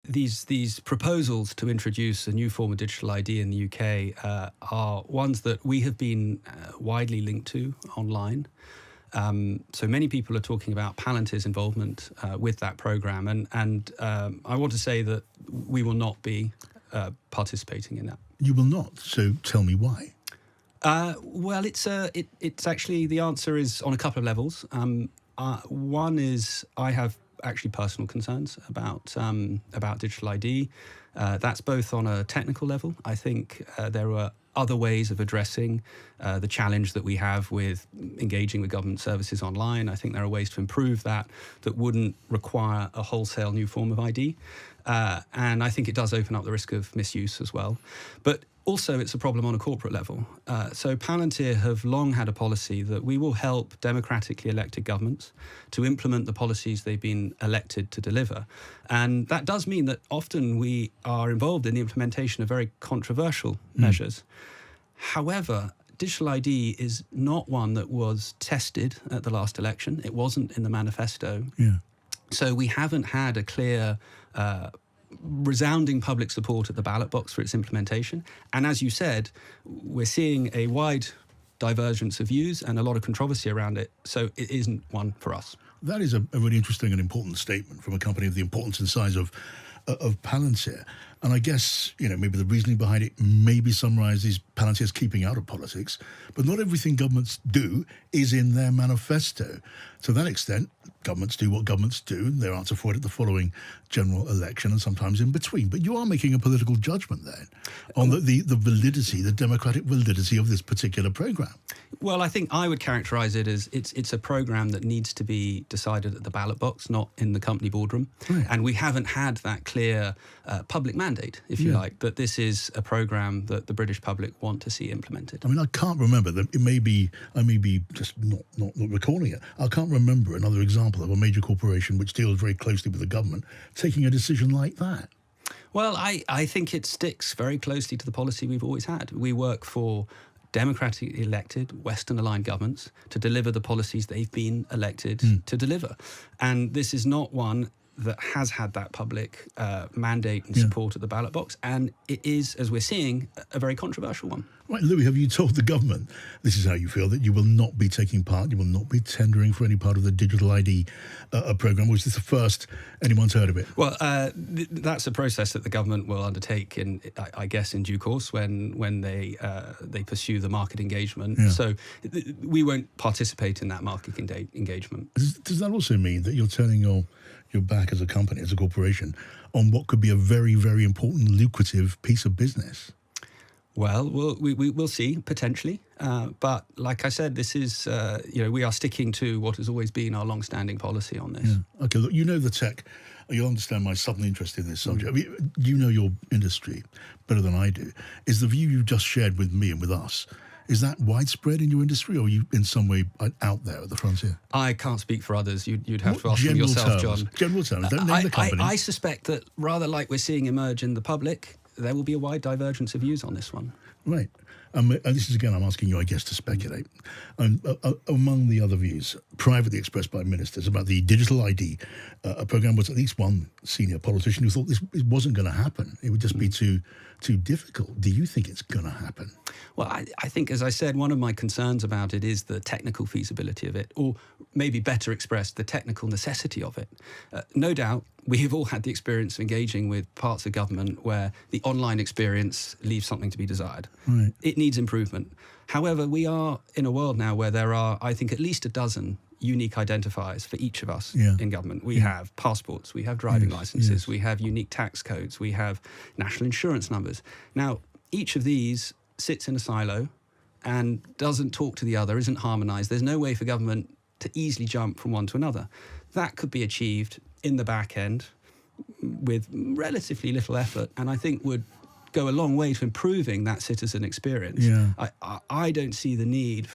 these proposals to introduce a new form of digital ID in the UK are ones that we have been widely linked to online. So many people are talking about Palantir's involvement with that programme, and I want to say that we will not be participating in that. You will not. So tell me why. Well, it's actually, the answer is on a couple of levels. One is I have actually personal concerns about digital ID. That's both on a technical level. I think there are other ways of addressing the challenge that we have with engaging with government services online. I think there are ways to improve that wouldn't require a wholesale new form of ID. And I think it does open up the risk of misuse as well. But also, it's a problem on a corporate level. So Palantir have long had a policy that we will help democratically elected governments to implement the policies they've been elected to deliver. And that does mean that often we are involved in the implementation of very controversial measures. However, digital ID is not one that was tested at the last election. It wasn't in the manifesto. Yeah. So we haven't had a clear resounding public support at the ballot box for its implementation. And as you said, we're seeing a wide divergence of views and a lot of controversy around it. So it isn't one for us. That is a really interesting and important statement from a company of the importance and size of Palantir. And I guess, maybe the reasoning behind it maybe summarises Palantir's keeping out of politics, but not everything governments do is in their manifesto. To that extent, governments do what governments do, and their answer for it at the following general election and sometimes in between. But you are making a political judgment then on the validity, the democratic validity of this particular programme. Well, I think I would characterise it as it's a programme that needs to be decided at the ballot box, not in the company boardroom. Right. And we haven't had that clear public mandate, if you like, that this is a programme that the British public want to see implemented. I mean, I can't remember that. I may be just not recalling it. I can't remember another example of a major corporation which deals very closely with the government taking a decision like that. Well, I think it sticks very closely to the policy we've always had. We work for democratically elected, Western-aligned governments to deliver the policies they've been elected to deliver. And this is not one that has had that public mandate and support at the ballot box. And it is, as we're seeing, a very controversial one. Right, Louis, have you told the government this is how you feel, that you will not be taking part, you will not be tendering for any part of the digital ID programme? Was this the first anyone's heard of it? Well, that's a process that the government will undertake, I guess, in due course when they pursue the market engagement. Yeah. So we won't participate in that market engagement. Does that also mean that you're turning your back as a company, as a corporation, on what could be a very, very important, lucrative piece of business? Well, we'll see, potentially. But like I said, this is, we are sticking to what has always been our long-standing policy on this. Yeah. Okay, look, the tech. You'll understand my sudden interest in this subject. I mean, you know your industry better than I do. Is the view you just shared with me and with us, is that widespread in your industry, or are you in some way out there at the frontier? I can't speak for others. You'd have to ask them yourself, John. General terms, don't name the company. I suspect that rather like we're seeing emerge in the public, there will be a wide divergence of views on this one. Right. And this is, again, I'm asking you, I guess, to speculate. Among the other views privately expressed by ministers about the digital ID programme was at least one senior politician who thought this wasn't going to happen. It would just be too difficult. Do you think it's going to happen? Well, I think, as I said, one of my concerns about it is the technical feasibility of it, or maybe better expressed, the technical necessity of it. No doubt, we have all had the experience of engaging with parts of government where the online experience leaves something to be desired. Right. It needs improvement. However, we are in a world now where there are, I think, at least a dozen unique identifiers for each of us in government. We have passports, we have driving licenses, we have unique tax codes, we have national insurance numbers. Now, each of these sits in a silo and doesn't talk to the other, isn't harmonised. There's no way for government to easily jump from one to another. That could be achieved in the back end with relatively little effort, and I think would go a long way to improving that citizen experience. Yeah. I don't see the need